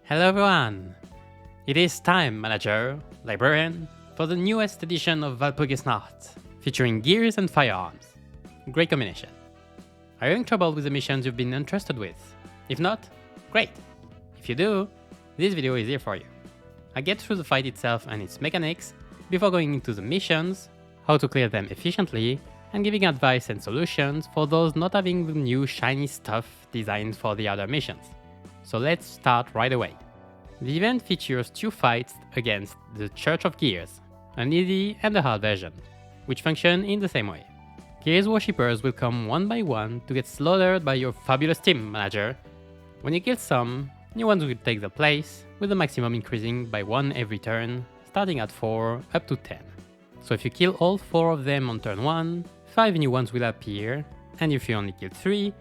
Hello everyone! It is time, Manager, Librarian, for the newest edition of Walpurgisnacht, featuring gears and firearms. Great combination. Are you having trouble with the missions you've been entrusted with? If not, great! If you do, this video is here for you. I get through the fight itself and its mechanics, before going into the missions, how to clear them efficiently, and giving advice and solutions for those not having the new shiny stuff designed for the other missions. So let's start right away. The event features two fights against the Church of Gears, an easy and a hard version, which function in the same way. Gears worshippers will come one by one to get slaughtered by your fabulous team manager. When you kill some, new ones will take their place, with the maximum increasing by 1 every turn, starting at 4 up to 10. So if you kill all 4 of them on turn 1, 5 new ones will appear, and if you only kill 3,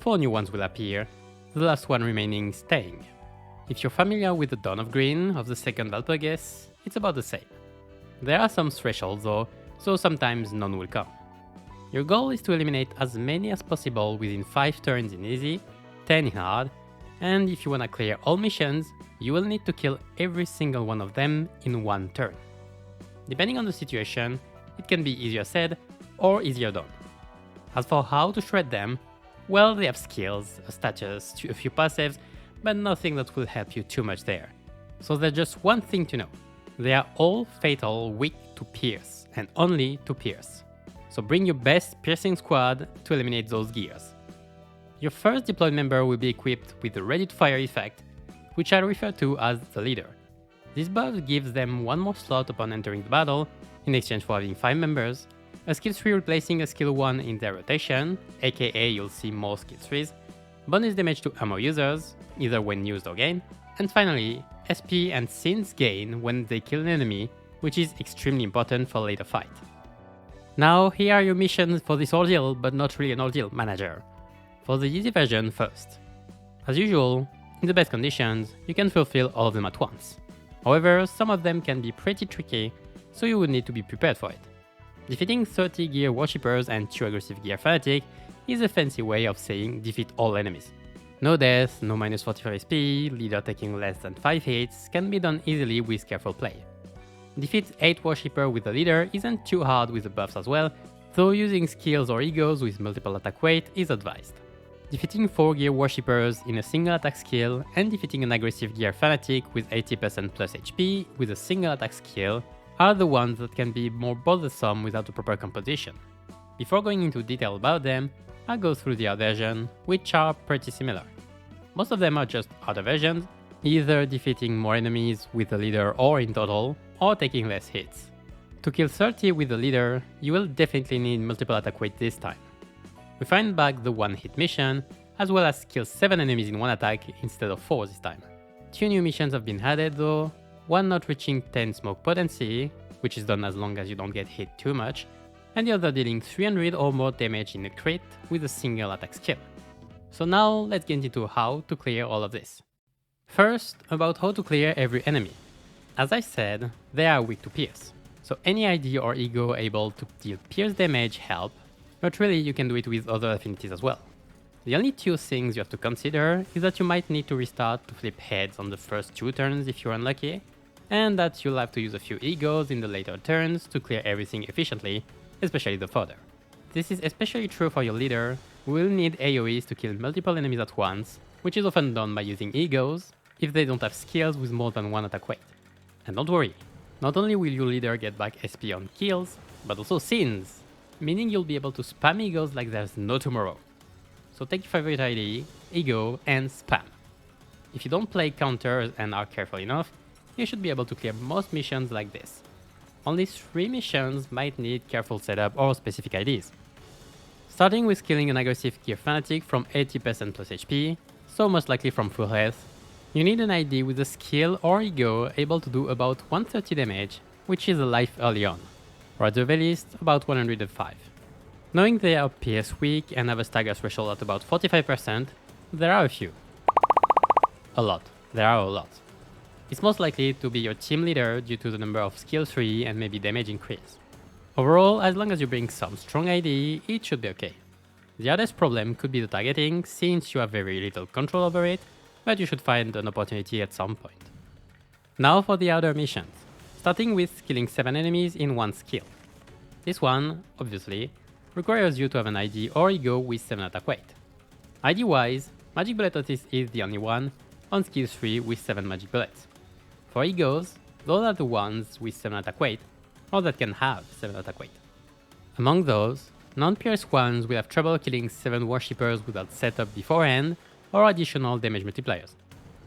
4 new ones will appear, the last one remaining staying. If you're familiar with the Dawn of Green of the second Walpurgis, it's about the same. There are some thresholds though, so sometimes none will come. Your goal is to eliminate as many as possible within 5 turns in easy, 10 in hard, and if you wanna clear all missions, you will need to kill every single one of them in 1 turn. Depending on the situation, it can be easier said or easier done. As for how to shred them, well, they have skills, a status, a few passives, but nothing that will help you too much there. So there's just one thing to know. They are all fatal weak to pierce, and only to pierce. So bring your best piercing squad to eliminate those gears. Your first deployed member will be equipped with the Ready to Fire effect, which I refer to as the leader. This buff gives them one more slot upon entering the battle, in exchange for having 5 members, a skill tree replacing a skill 1 in their rotation, aka you'll see more skill trees, bonus damage to ammo users, either when used or gained, and finally, SP and sins gain when they kill an enemy, which is extremely important for later fight. Now here are your missions for this ordeal, but not really an ordeal, manager. For the easy version first. As usual, in the best conditions, you can fulfill all of them at once. However, some of them can be pretty tricky, so you would need to be prepared for it. Defeating 30 gear worshippers and 2 aggressive gear fanatic is a fancy way of saying defeat all enemies. No death, no minus 45 SP, leader taking less than 5 hits can be done easily with careful play. Defeat 8 worshipper with the leader isn't too hard with the buffs as well, though using skills or egos with multiple attack weight is advised. Defeating 4 gear worshippers in a single attack skill and defeating an aggressive gear fanatic with 80% plus HP with a single attack skill are the ones that can be more bothersome without the proper composition. Before going into detail about them, I'll go through the other versions, which are pretty similar. Most of them are just other versions, either defeating more enemies with the leader or in total, or taking less hits. To kill 30 with the leader, you will definitely need multiple attack weight this time. We find back the one hit mission, as well as kill 7 enemies in one attack instead of 4 this time. 2 new missions have been added though, one not reaching 10 smoke potency, which is done as long as you don't get hit too much, and the other dealing 300 or more damage in a crit with a single attack skill. So now let's get into how to clear all of this. First, about how to clear every enemy. As I said, they are weak to pierce, so any ID or ego able to deal pierce damage help, but really you can do it with other affinities as well. The only 2 things you have to consider is that you might need to restart to flip heads on the first 2 turns if you're unlucky, and that you'll have to use a few egos in the later turns to clear everything efficiently, especially the fodder. This is especially true for your leader, who will need AoEs to kill multiple enemies at once, which is often done by using egos if they don't have skills with more than 1 attack weight. And don't worry, not only will your leader get back SP on kills, but also sins, meaning you'll be able to spam egos like there's no tomorrow. So take your favorite ID, ego, and spam. If you don't play counters and are careful enough, you should be able to clear most missions like this. Only 3 missions might need careful setup or specific IDs. Starting with killing an aggressive gear fanatic from 80% plus HP, so most likely from full health, you need an ID with a skill or ego able to do about 130 damage, which is a life early on, or at the very least about 105. Knowing they are pierce weak and have a stagger threshold at about 45%, there are a few. There are a lot. It's most likely to be your team leader due to the number of skill 3 and maybe damage increase. Overall, as long as you bring some strong ID, it should be okay. The hardest problem could be the targeting, since you have very little control over it, but you should find an opportunity at some point. Now for the other missions, starting with killing 7 enemies in one skill. This one, obviously, requires you to have an ID or ego with 7 attack weight. ID wise, Magic Bullet Otis is the only one on skill 3 with 7 magic bullets. For egos, those are the ones with 7 attack weight, or that can have 7 attack weight. Among those, non-pierce ones will have trouble killing 7 worshippers without setup beforehand or additional damage multipliers,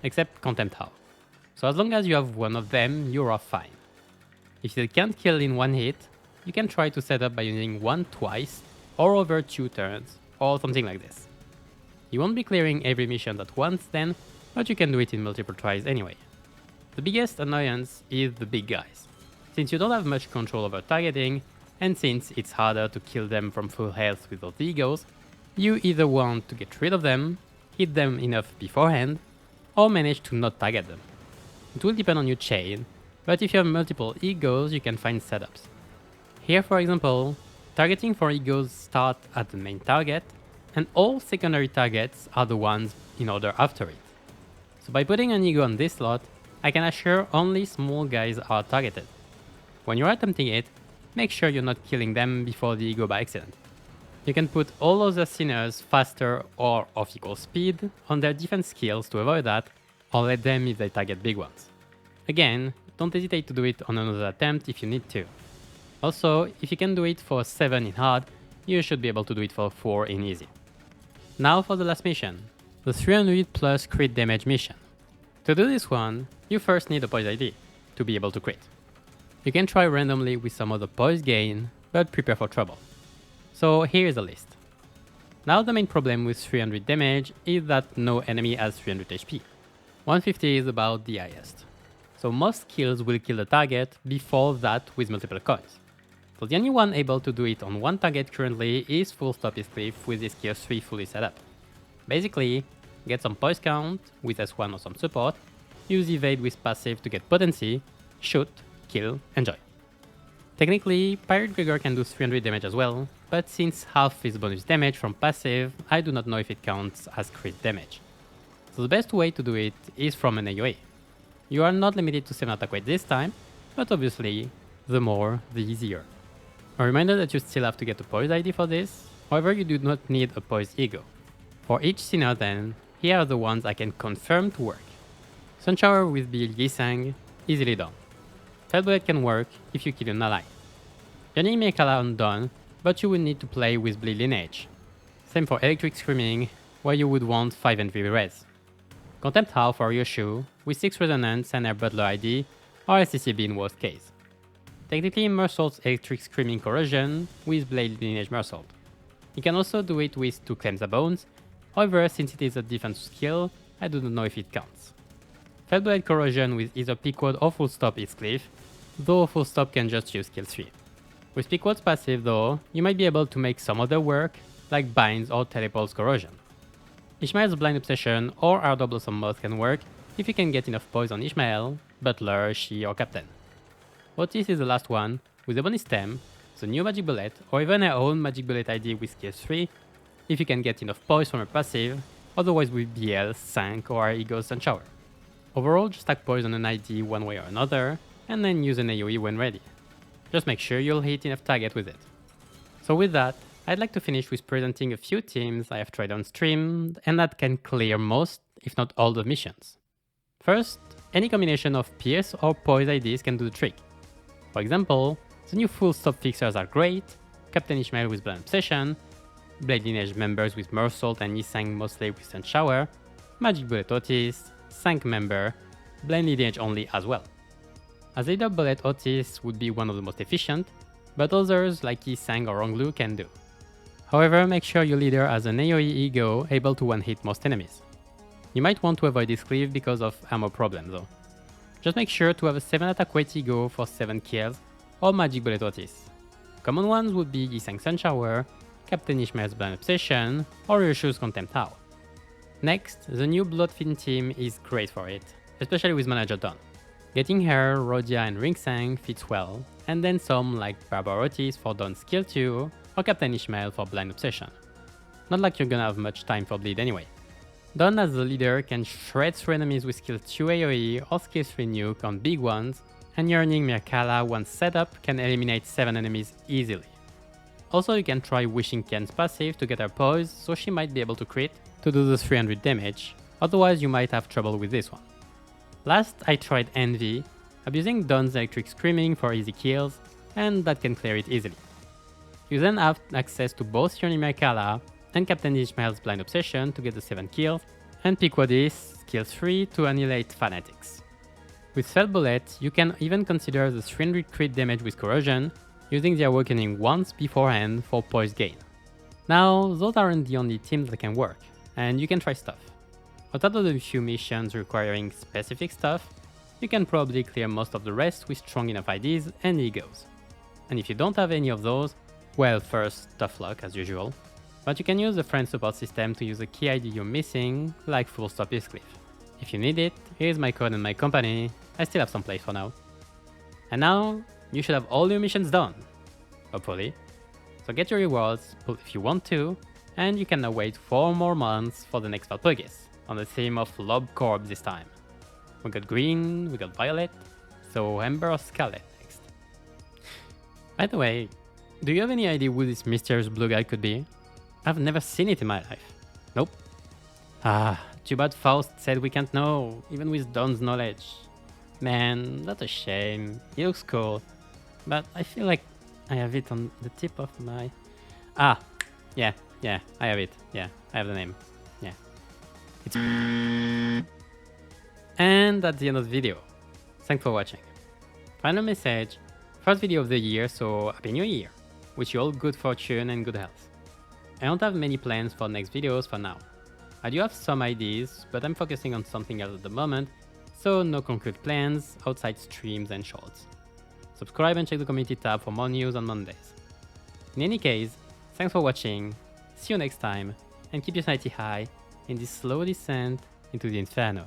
except Contempt How. So as long as you have one of them, you are fine. If you can't kill in one hit, you can try to set up by using one twice or over 2 turns, or something like this. You won't be clearing every mission at once then, but you can do it in multiple tries anyway. The biggest annoyance is the big guys, since you don't have much control over targeting, and since it's harder to kill them from full health with those egos, you either want to get rid of them, hit them enough beforehand, or manage to not target them. It will depend on your chain, but if you have multiple egos, you can find setups. Here, for example, targeting for egos start at the main target, and all secondary targets are the ones in order after it. So by putting an ego on this slot, I can assure only small guys are targeted. When you're attempting it, make sure you're not killing them before the ego by accident. You can put all other sinners faster or of equal speed on their defense skills to avoid that, or let them if they target big ones. Again, don't hesitate to do it on another attempt if you need to. Also, if you can do it for 7 in hard, you should be able to do it for 4 in easy. Now for the last mission, the 300 plus crit damage mission. To do this one, you first need a poise ID to be able to crit. You can try randomly with some other poise gain, but prepare for trouble. So here is a list. Now the main problem with 300 damage is that no enemy has 300 HP. 150 is about the highest. So most kills will kill the target before that with multiple coins. So the only one able to do it on one target currently is Full Stop Cliff with his skill 3 fully set up. Basically, get some poise count with S1 or some support, use evade with passive to get potency, shoot, kill, enjoy. Technically, Pirate Gregor can do 300 damage as well, but since half is bonus damage from passive, I do not know if it counts as crit damage. So the best way to do it is from an AoE. You are not limited to 7 attack weight this time, but obviously, the more, the easier. A reminder that you still have to get a poise ID for this, however you do not need a poise ego. For each sinner then, here are the ones I can confirm to work. Sunshower with Bill Yisang, easily done. Fell Bullet can work if you kill an ally. Johnny may count done, but you will need to play with Bleed Lineage. Same for Electric Screaming, where you would want 5 and 3 res. Contempt How for Yoshu, with 6 Resonance and Air Butler ID, or SCCB in worst case. Technically, Mersault's Electric Screaming Corrosion with Blade Lineage Mersault. You can also do it with 2 Claims of Bones, however, since it is a defense skill, I do not know if it counts. Fellblade Corrosion with either Pequod or Full Stop is Cliff, though Full Stop can just use skill 3. With Pequod's passive though, you might be able to make some other work, like Binds or Telepulse Corrosion. Ishmael's Blind Obsession or Ardor Blossom Moth can work if you can get enough poise on Ishmael, Butler, She or Captain. Otis is the last one, with a bonus stem, the new Magic Bullet, or even her own Magic Bullet ID with skill 3, if you can get enough poise from her passive, otherwise with BL, Sank or Ego Sunshower. Overall, just stack poise on an ID one way or another, and then use an AoE when ready. Just make sure you'll hit enough target with it. So with that, I'd like to finish with presenting a few teams I have tried on stream, and that can clear most, if not all the missions. First, any combination of Pierce or Poise IDs can do the trick. For example, the new Full Stop fixers are great, Captain Ishmael with Blind Obsession, Blade Lineage members with Mersault and Yisang mostly with Sunshower, Magic Bullet Otis, Sank member, Blind Lineage only as well. As Leader Bullet Otis would be one of the most efficient, but others like Yisang or Ronglu can do. However, make sure your leader has an AoE ego able to one-hit most enemies. You might want to avoid this cleave because of ammo problem though. Just make sure to have a 7 attack weight ego for 7 kills, or Magic Bullet Otis. Common ones would be Yisang Sunshower, Captain Ishmael's Blind Obsession, or Yoshu's Contempt How. Next, the new Bloodfin team is great for it, especially with Manager done. Getting her, Rhodia and Ringsang fits well, and then some like Barbarotis for Dawn Skill 2, or Captain Ishmael for Blind Obsession. Not like you're gonna have much time for bleed anyway. Dawn as the leader can shred through enemies with skill 2 AoE or skill 3 nuke on big ones, and Yearning Mirkala once set up can eliminate 7 enemies easily. Also, you can try Wishing Ken's passive to get her poise, so she might be able to crit to do the 300 damage, otherwise you might have trouble with this one. Last, I tried Envy, abusing Dawn's electric screaming for easy kills, and that can clear it easily. You then have access to both Yearning Mirkala and Captain Ishmael's Blind Obsession to get the 7 kills, and Piquodis, skill 3 to annihilate Fanatics. With Felt Bullet, you can even consider the 300 crit damage with Corrosion, using the Awakening once beforehand for poise gain. Now, those aren't the only teams that can work, and you can try stuff. On top of the few missions requiring specific stuff, you can probably clear most of the rest with strong enough IDs and egos. And if you don't have any of those, well, first, tough luck as usual, but you can use the friend support system to use a key ID you're missing, like Full Stop Heathcliff. If you need it, here's my code and my company. I still have some place for now. And now, you should have all your missions done, hopefully. So get your rewards if you want to, and you can now wait 4 more months for the next Walpurgis, on the theme of Lob Corp this time. We got green, we got violet, so Ember or Scarlet next. By the way, do you have any idea who this mysterious blue guy could be? I've never seen it in my life. Nope. Too bad Faust said we can't know, even with Dawn's knowledge. Man, that's a shame. He looks cool, but I feel like I have it on the tip of my... Yeah, I have it. Yeah, I have the name. Yeah. It's... And that's the end of the video. Thanks for watching. Final message. First video of the year, so Happy New Year. Wish you all good fortune and good health. I don't have many plans for next videos for now. I do have some ideas, but I'm focusing on something else at the moment, so no concrete plans outside streams and shorts. Subscribe and check the community tab for more news on Mondays. In any case, thanks for watching, see you next time, and keep your sanity high in this slow descent into the inferno.